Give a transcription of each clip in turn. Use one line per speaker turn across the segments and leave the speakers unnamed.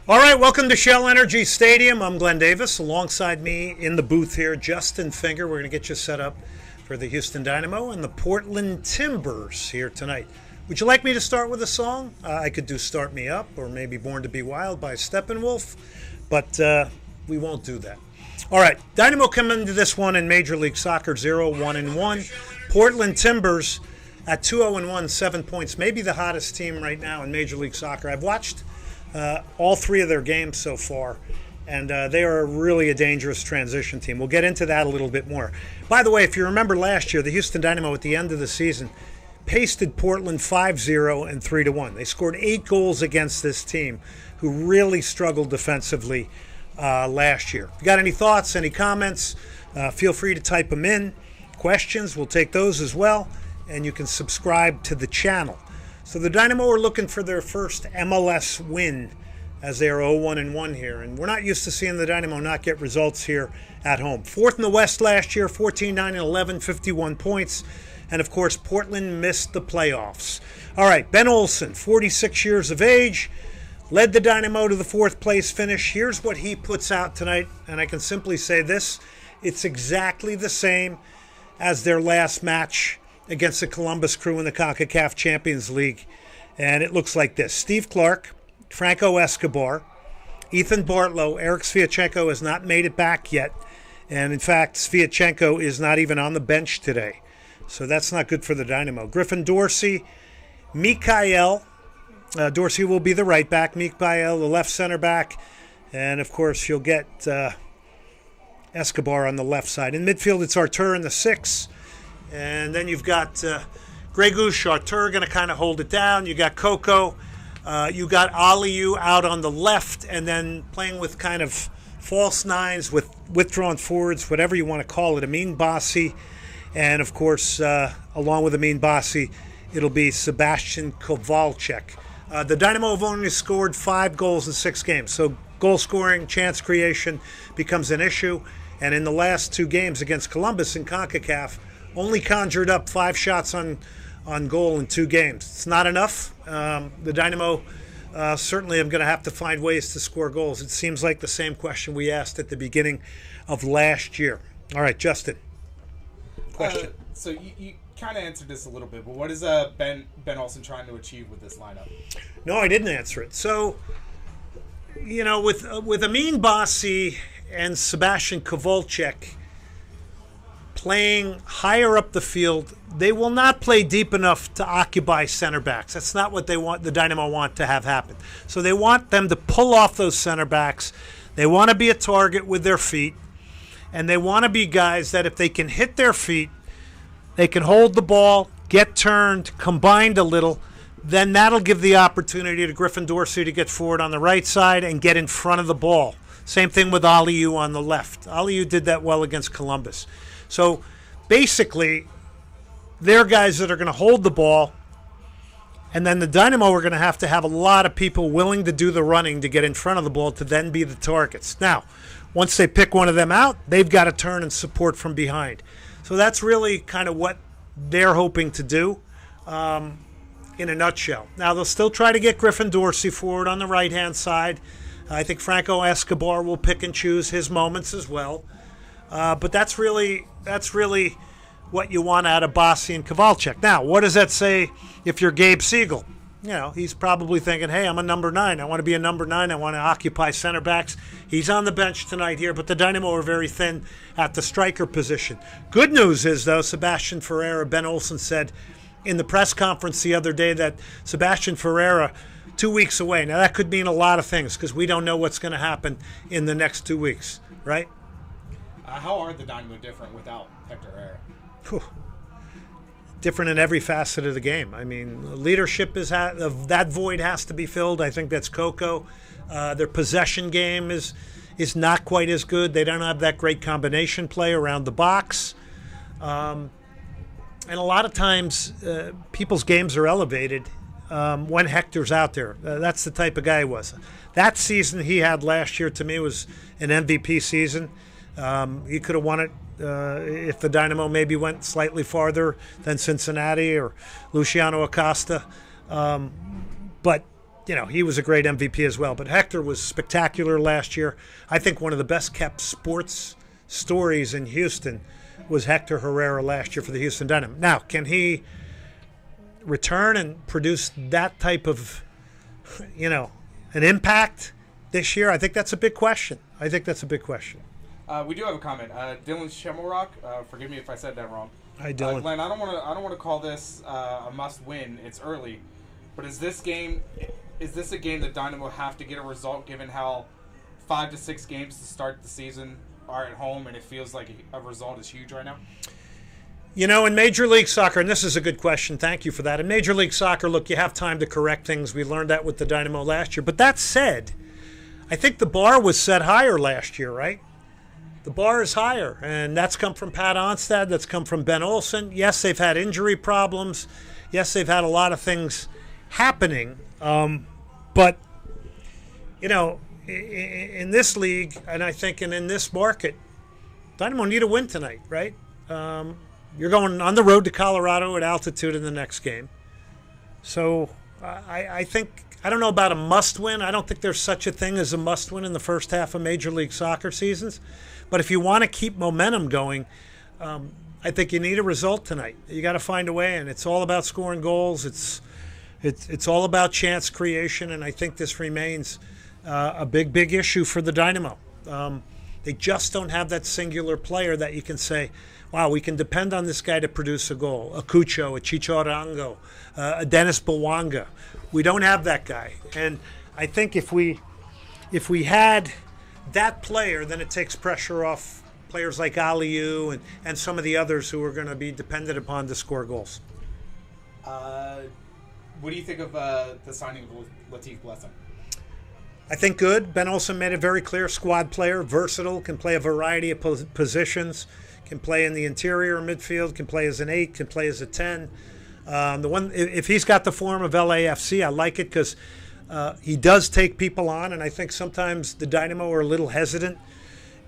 All right, welcome to Shell Energy Stadium. I'm Glenn Davis. Alongside me in the booth here, Justin Finger. We're going to get you set up for the Houston Dynamo and the Portland Timbers here tonight. Would you like me to start with a song? I could do Start Me Up or maybe Born to Be Wild by Steppenwolf, but we won't do that. All right, Dynamo come into this one in Major League Soccer 0-1-1. Portland Timbers at 2-0-1, 7 points. Maybe the hottest team right now in Major League Soccer. I've watched all three of their games so far, and they are really a dangerous transition team. We'll get into that a little bit more. By the way, if you remember last year, the Houston Dynamo at the end of the season pasted Portland 5-0 and 3-1. They scored 8 goals against this team, who really struggled defensively last year. If you got any thoughts, any comments, feel free to type them in. Questions, we'll take those as well, and you can subscribe to the channel. So the Dynamo are looking for their first MLS win as they are 0-1-1 here. And we're not used to seeing the Dynamo not get results here at home. Fourth in the West last year, 14-9-11, 51 points. And, of course, Portland missed the playoffs. All right, Ben Olsen, 46 years of age, led the Dynamo to the fourth place finish. Here's what he puts out tonight, and I can simply say this. It's exactly the same as their last match against the Columbus Crew in the CONCACAF Champions League. And it looks like this. Steve Clark, Franco Escobar, Ethan Bartlow, Eric Sviatchenko has not made it back yet. And in fact, Sviatchenko is not even on the bench today. So that's not good for the Dynamo. Griffin Dorsey, Mikael. Dorsey will be the right back. Mikael, the left center back. And of course, you'll get Escobar on the left side. In midfield, it's Artur in the 6. And then you've got Gregus, Artur going to kind of hold it down. You got Coco. You got Aliou out on the left, and then playing with kind of false nines with withdrawn forwards, whatever you want to call it. Amin Bassi. And, of course, along with Amin Bassi, it'll be Sebastian Kowalczyk. The Dynamo have only scored 5 goals in 6 games. So goal scoring, chance creation becomes an issue. And in the last 2 games against Columbus in CONCACAF, only conjured up 5 shots on goal in 2 games. It's not enough. The Dynamo certainly are going to have to find ways to score goals. It seems like the same question we asked at the beginning of last year. All right, Justin. Question.
So you kind of answered this a little bit, but what is Ben Olsen trying to achieve with this lineup?
No, I didn't answer it. So, you know, with Amin Bassi and Sebastian Kowalczyk playing higher up the field, they will not play deep enough to occupy center backs. That's not what they want. The Dynamo want to have happen. So they want them to pull off those center backs. They want to be a target with their feet, and they want to be guys that if they can hit their feet, they can hold the ball, get turned, combined a little, then that'll give the opportunity to Griffin Dorsey to get forward on the right side and get in front of the ball. Same thing with Aliou on the left. Aliou did that well against Columbus. So basically, they're guys that are going to hold the ball, and then the Dynamo are going to have a lot of people willing to do the running to get in front of the ball to then be the targets. Now, once they pick one of them out, they've got to turn and support from behind. So that's really kind of what they're hoping to do in a nutshell. Now, they'll still try to get Griffin Dorsey forward on the right-hand side. I think Franco Escobar will pick and choose his moments as well. But that's really what you want out of Bassi and Kowalczyk. Now, what does that say if you're Gabe Siegel? You know, he's probably thinking, hey, I'm a number 9. I want to be a number 9. I want to occupy center backs. He's on the bench tonight here, but the Dynamo are very thin at the striker position. Good news is, though, Sebastian Ferreira, Ben Olsen said in the press conference the other day that Sebastian Ferreira, 2 weeks away. Now, that could mean a lot of things because we don't know what's going to happen in the next 2 weeks, right?
How are the Dynamo different without Hector Herrera?
Whew. Different in every facet of the game. I mean, leadership that void has to be filled. I think that's Coco. Their possession game is not quite as good. They don't have that great combination play around the box. And a lot of times, people's games are elevated when Hector's out there. That's the type of guy he was. That season he had last year, to me, was an MVP season. He could have won it if the Dynamo maybe went slightly farther than Cincinnati or Luciano Acosta. But he was a great MVP as well. But Hector was spectacular last year. I think one of the best kept sports stories in Houston was Hector Herrera last year for the Houston Dynamo. Now, can he return and produce that type of, an impact this year? I think that's a big question.
We do have a comment. Dylan Shemelrock, forgive me if I said that wrong.
Hi, Dylan.
Glenn, I don't want to call this a must-win. It's early, but is this a game that Dynamo have to get a result given how 5 to 6 games to start the season are at home, and it feels like a result is huge right now?
In Major League Soccer, and this is a good question, thank you for that. In Major League Soccer, look, you have time to correct things. We learned that with the Dynamo last year. But that said, I think the bar was set higher last year, right? The bar is higher, and that's come from Pat Onstad. That's come from Ben Olsen. Yes, they've had injury problems. Yes, they've had a lot of things happening. But, in this league, and I think in this market, Dynamo need a win tonight, right? You're going on the road to Colorado at altitude in the next game. So I think, I don't know about a must-win. I don't think there's such a thing as a must-win in the first half of Major League Soccer seasons. But if you want to keep momentum going, I think you need a result tonight. You got to find a way, and it's all about scoring goals. It's all about chance creation, and I think this remains a big issue for the Dynamo. They just don't have that singular player that you can say, wow, we can depend on this guy to produce a goal. A Cucho, a Chicho Arango, a Dennis Bawanga. We don't have that guy. And I think if we had that player, then it takes pressure off players like Aliou and some of the others who are going to be dependent upon to score goals.
What do you think of the signing of Latif Blessing?
I think good. Ben Olsen made it very clear. Squad player, versatile, can play a variety of positions, can play in the interior midfield, can play as an 8, can play as a 10. If he's got the form of LAFC, I like it because he does take people on, and I think sometimes the Dynamo are a little hesitant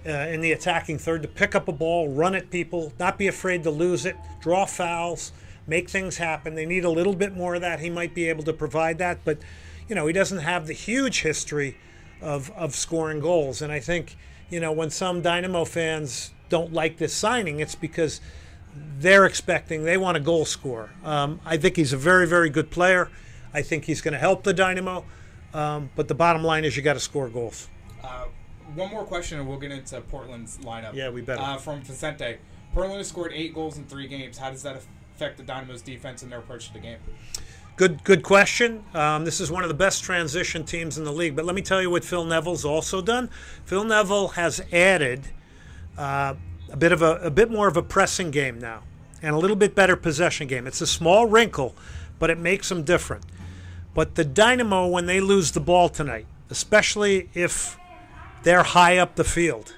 in the attacking third to pick up a ball, run at people, not be afraid to lose it, draw fouls, make things happen. They need a little bit more of that. He might be able to provide that, but he doesn't have the huge history of scoring goals. And I think, when some Dynamo fans don't like this signing, it's because they want a goal scorer. I think he's a very, very good player. I think he's going to help the Dynamo. But the bottom line is you got to score goals.
One more question, and we'll get into Portland's lineup.
Yeah, we better.
From Vicente. Portland has scored 8 goals in 3 games. How does that affect the Dynamo's defense and their approach to the game?
Good question. This is one of the best transition teams in the league. But let me tell you what Phil Neville's also done. Phil Neville has added a bit more of a pressing game now and a little bit better possession game. It's a small wrinkle, but it makes them different. But the Dynamo, when they lose the ball tonight, especially if they're high up the field,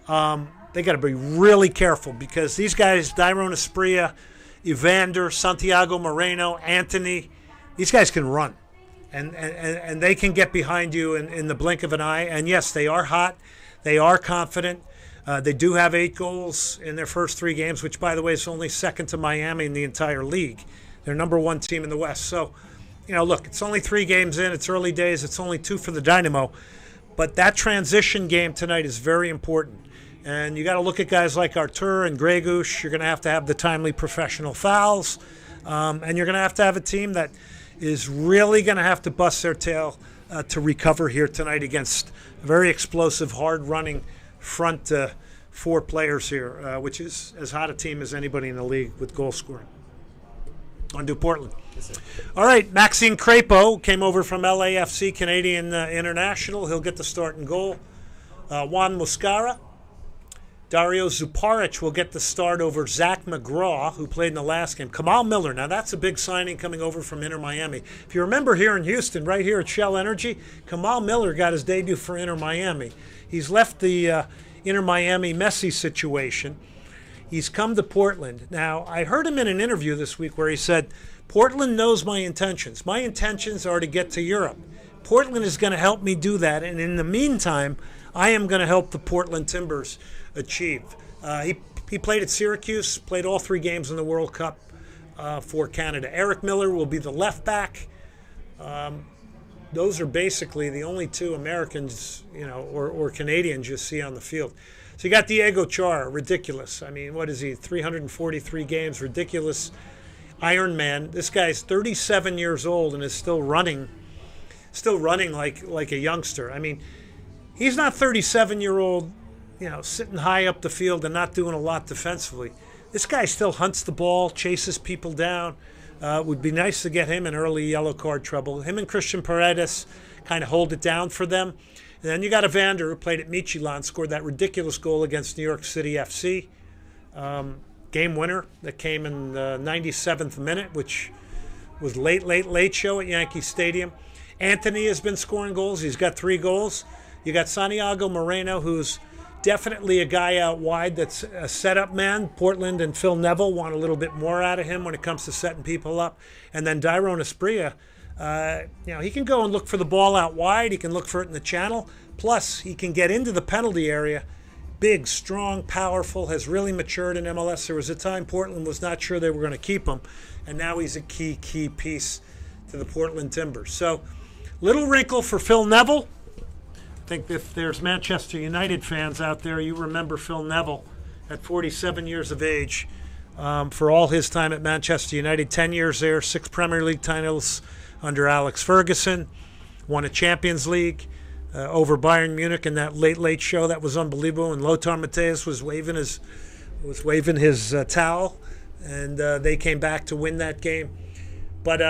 they got to be really careful because these guys, Dairon Asprilla, Evander, Santiago Moreno, Anthony, these guys can run. And they can get behind you in the blink of an eye. And, yes, they are hot. They are confident. They do have 8 goals in their first 3 games, which, by the way, is only second to Miami in the entire league. They're number 1 team in the West. So, look, it's only 3 games in. It's early days. It's only 2 for the Dynamo. But that transition game tonight is very important. And you got to look at guys like Artur and Gregush. You're going to have the timely professional fouls. And you're going to have a team that is really going to have to bust their tail to recover here tonight against a very explosive, hard-running front 4 players here, which is as hot a team as anybody in the league with goal scoring. On to Portland. Yes, all right, Maxime Crépeau came over from LAFC, Canadian International. He'll get the start in goal. Juan Muscara. Dario Zuparic will get the start over Zach McGraw, who played in the last game. Kamal Miller, now that's a big signing coming over from Inter Miami. If you remember here in Houston, right here at Shell Energy, Kamal Miller got his debut for Inter Miami. He's left the Inter Miami Messi situation. He's come to Portland. Now, I heard him in an interview this week where he said, Portland knows my intentions. My intentions are to get to Europe. Portland is going to help me do that, and in the meantime, I am going to help the Portland Timbers achieve. He played at Syracuse, played all 3 games in the World Cup for Canada. Eric Miller will be the left back. those are basically the only two Americans, or Canadians you see on the field. So you got Diego Chara, ridiculous. I mean, what is he? 343 games, ridiculous Iron Man. This guy's 37 years old and is still running like a youngster. I mean, he's not 37-year-old, sitting high up the field and not doing a lot defensively. This guy still hunts the ball, chases people down. Would be nice to get him in early yellow card trouble. Him and Christian Paredes kind of hold it down for them. And then you got Evander, who played at Midtjylland, scored that ridiculous goal against New York City FC. Game winner that came in the 97th minute, which was late show at Yankee Stadium. Anthony has been scoring goals. He's got 3 goals. You got Santiago Moreno, who's definitely a guy out wide that's a setup man. Portland and Phil Neville want a little bit more out of him when it comes to setting people up. And then Dairon Asprilla, he can go and look for the ball out wide. He can look for it in the channel. Plus, he can get into the penalty area. Big, strong, powerful, has really matured in MLS. There was a time Portland was not sure they were going to keep him, and now he's a key piece to the Portland Timbers. So, little wrinkle for Phil Neville. I think if there's Manchester United fans out there, you remember Phil Neville at 47 years of age for all his time at Manchester United. 10 years there, 6 Premier League titles under Alex Ferguson, won a Champions League over Bayern Munich in that late show. That was unbelievable. And Lothar Matthäus was waving his towel, and they came back to win that game. But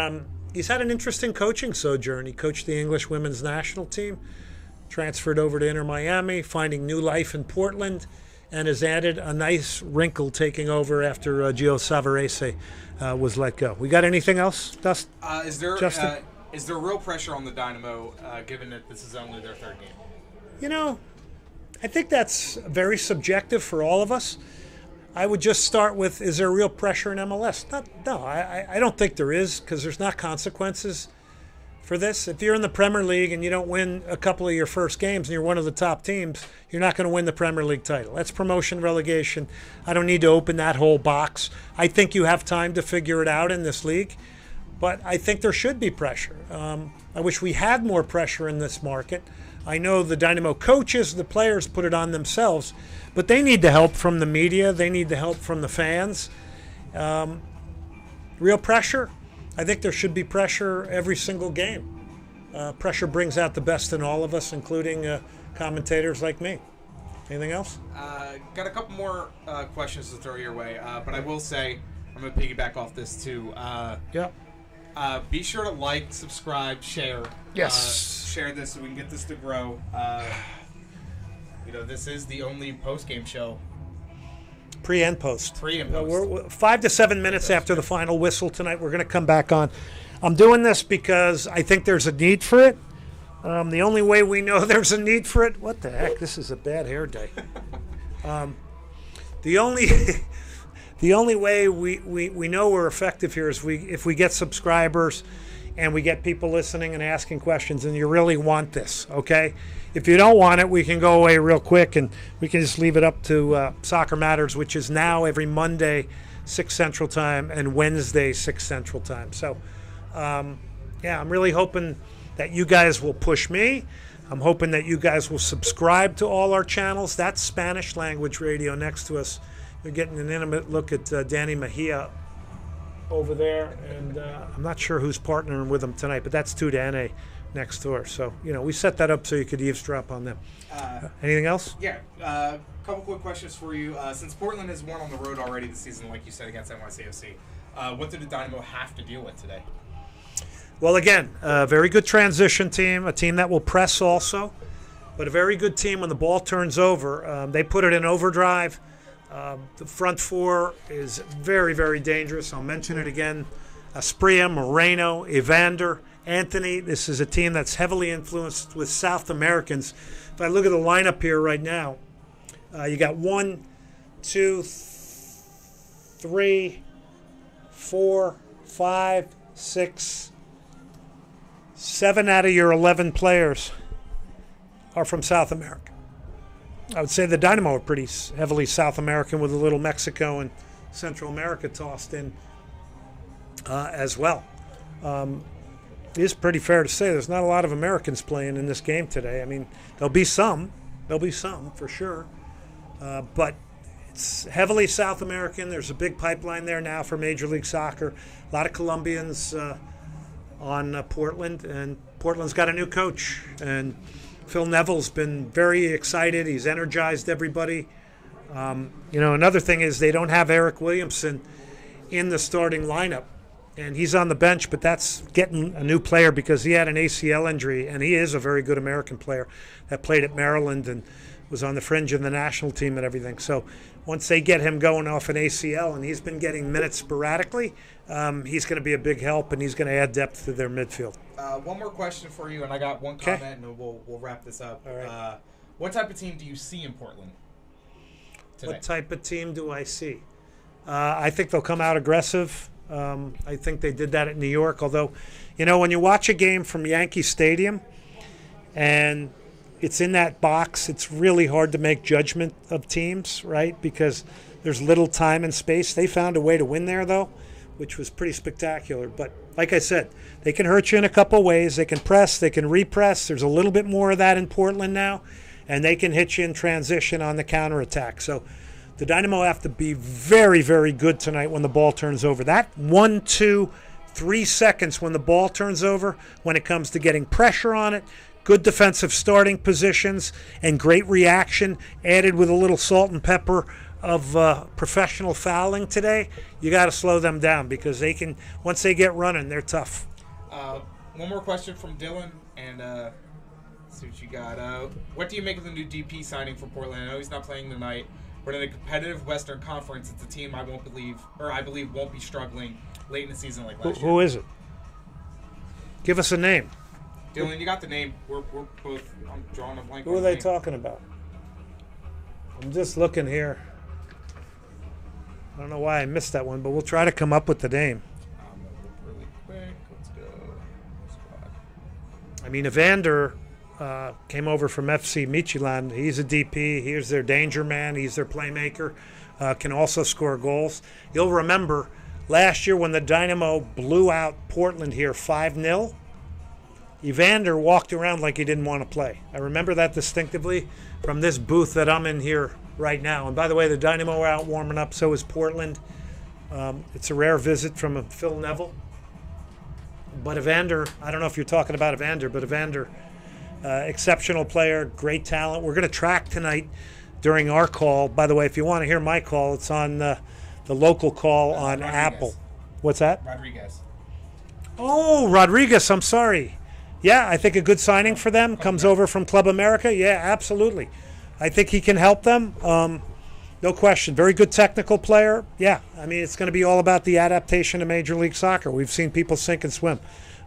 he's had an interesting coaching sojourn. He coached the English women's national team, transferred over to Inter Miami, finding new life in Portland, and has added a nice wrinkle taking over after Gio Savarese was let go. We got anything else, Justin?
Is there real pressure on the Dynamo, given that this is only their 3rd game?
I think that's very subjective for all of us. I would just start with, is there real pressure in MLS? I don't think there is, because there's not consequences for this. If you're in the Premier League and you don't win a couple of your first games and you're one of the top teams, you're not going to win the Premier League title. That's promotion, relegation. I don't need to open that whole box. I think you have time to figure it out in this league, but I think there should be pressure. I wish we had more pressure in this market. I know the Dynamo coaches, the players put it on themselves, but they need the help from the media. They need the help from the fans. Real pressure? I think there should be pressure every single game. Pressure brings out the best in all of us, including commentators like me. Anything else?
Got a couple more questions to throw your way, but I will say, I'm going to piggyback off this too.
Yeah.
Be sure to like, subscribe, share.
Yes.
Share this so we can get this to grow. This is the only post-game show.
Pre and post.
We're
5 to 7 minutes after the final whistle tonight. We're going to come back on. I'm doing this because I think there's a need for it. The only way we know there's a need for it. What the heck? This is a bad hair day. The only way we know we're effective here is if we get subscribers and we get people listening and asking questions, and you really want this, okay? If you don't want it, we can go away real quick, and we can just leave it up to Soccer Matters, which is now every Monday, 6 Central Time, and Wednesday, 6 Central Time. So, I'm really hoping that you guys will push me. I'm hoping that you guys will subscribe to all our channels. That's Spanish language radio next to us. You're getting an intimate look at Danny Mejia over there, and I'm not sure who's partnering with him tonight, but that's Tudane next door. So, we set that up so you could eavesdrop on them. Anything else?
Yeah. A couple quick questions for you. Since Portland has won on the road already this season, like you said, against NYCFC, what did the Dynamo have to deal with today?
Well, again, a very good transition team, a team that will press also, but a very good team when the ball turns over. They put it in overdrive. The front four is very, very dangerous. I'll mention it again. Asprilla, Moreno, Evander, Anthony. This is a team that's heavily influenced with South Americans. If I look at the lineup here right now, you got 1, 2, 3, 4, 5, 6, 7 out of your 11 players are from South America. I would say the Dynamo are pretty heavily South American, with a little Mexico and Central America tossed in as well. it is pretty fair to say there's not a lot of Americans playing in this game today. I mean, there'll be some for sure, but it's heavily South American. There's a big pipeline there now for Major League Soccer. A lot of Colombians on Portland, and Portland's got a new coach, and Phil Neville's been very excited. He's energized everybody. Another thing is they don't have Eric Williamson in the starting lineup, and he's on the bench, but that's getting a new player because he had an ACL injury, and he is a very good American player that played at Maryland and was on the fringe of the national team and everything. So once they get him going off an ACL, and he's been getting minutes sporadically, he's going to be a big help, and he's going to add depth to their midfield.
One more question for you, and I got one comment, and we'll wrap this up.
All right.
What type of team do you see in Portland today?
What type of team do I see? I think they'll come out aggressive. I think they did that at New York, although, when you watch a game from Yankee Stadium and it's in that box, it's really hard to make judgment of teams, right? Because there's little time and space. They found a way to win there, though, which was pretty spectacular. But like I said, they can hurt you in a couple ways. They can press, they can repress. There's a little bit more of that in Portland now, and they can hit you in transition on the counterattack. So the Dynamo have to be very, very good tonight when the ball turns over. That 1, 2, 3 seconds when the ball turns over, when it comes to getting pressure on it, good defensive starting positions, and great reaction added with a little salt and pepper of professional fouling today, you got to slow them down because they can, once they get running, they're tough.
One more question from Dylan, and see what you got. What do you make of the new DP signing for Portland? I know he's not playing tonight, but in a competitive Western Conference, it's a team I believe won't be struggling late in the season like last year.
Who is it? Give us a name.
Dylan, you got the name. We're both. I'm drawing a blank.
Who are they talking about? I'm just looking here. I don't know why I missed that one, but we'll try to come up with the name.
I'm gonna look really quick. Let's go. Squad.
I mean, Evander came over from FC Midtjylland. He's a DP. He's their danger man. He's their playmaker. Can also score goals. You'll remember last year when the Dynamo blew out Portland here 5-0, Evander walked around like he didn't want to play. I remember that distinctively from this booth that I'm in here right now. And by the way, the Dynamo are out warming up, so is Portland. It's a rare visit from Phil Neville. But Evander, I don't know if you're talking about Evander, but Evander, exceptional player, great talent. We're going to track tonight during our call. By the way, if you want to hear my call, it's on the local call on
Rodriguez.
Apple. What's that?
Rodriguez.
Oh, Rodriguez, I'm sorry. Yeah, I think a good signing for them. Comes over from Club America. Yeah, absolutely. I think he can help them. No question. Very good technical player. Yeah, I mean, it's going to be all about the adaptation to Major League Soccer. We've seen people sink and swim.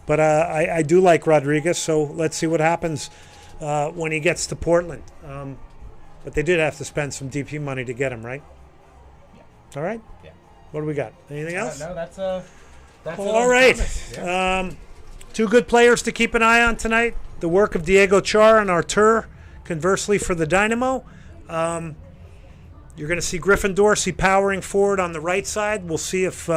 But I do like Rodriguez, so let's see what happens when he gets to Portland. But they did have to spend some DP money to get him, right?
Yeah.
All right?
Yeah.
What do we got? Anything else?
No, that's
all right.
Yeah.
Two good players to keep an eye on tonight. The work of Diego Char and Artur, conversely for the Dynamo. You're going to see Griffin Dorsey powering forward on the right side. We'll see if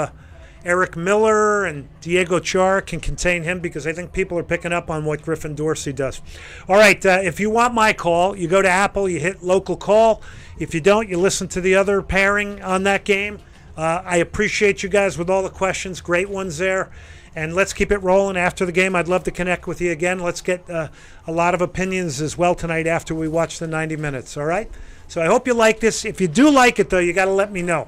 Eric Miller and Diego Char can contain him, because I think people are picking up on what Griffin Dorsey does. All right, if you want my call, you go to Apple, you hit local call. If you don't, you listen to the other pairing on that game. I appreciate you guys with all the questions. Great ones there. And let's keep it rolling after the game. I'd love to connect with you again. Let's get a lot of opinions as well tonight after we watch the 90 minutes, all right? So I hope you like this. If you do like it, though, you got to let me know.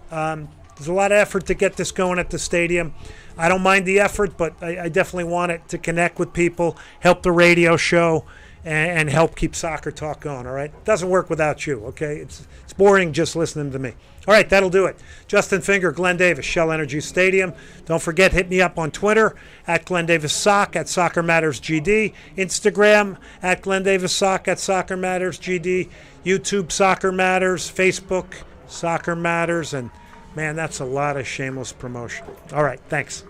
There's a lot of effort to get this going at the stadium. I don't mind the effort, but I definitely want it to connect with people, help the radio show, and help keep Soccer Talk going, all right? It doesn't work without you, okay? It's boring just listening to me. All right, that'll do it. Justin Finger, Glenn Davis, Shell Energy Stadium. Don't forget, hit me up on Twitter, at Glenn Davis Sock, at Soccer Matters GD. Instagram, at Glenn Davis Sock, at Soccer Matters GD. YouTube, Soccer Matters. Facebook, Soccer Matters. And, man, that's a lot of shameless promotion. All right, thanks.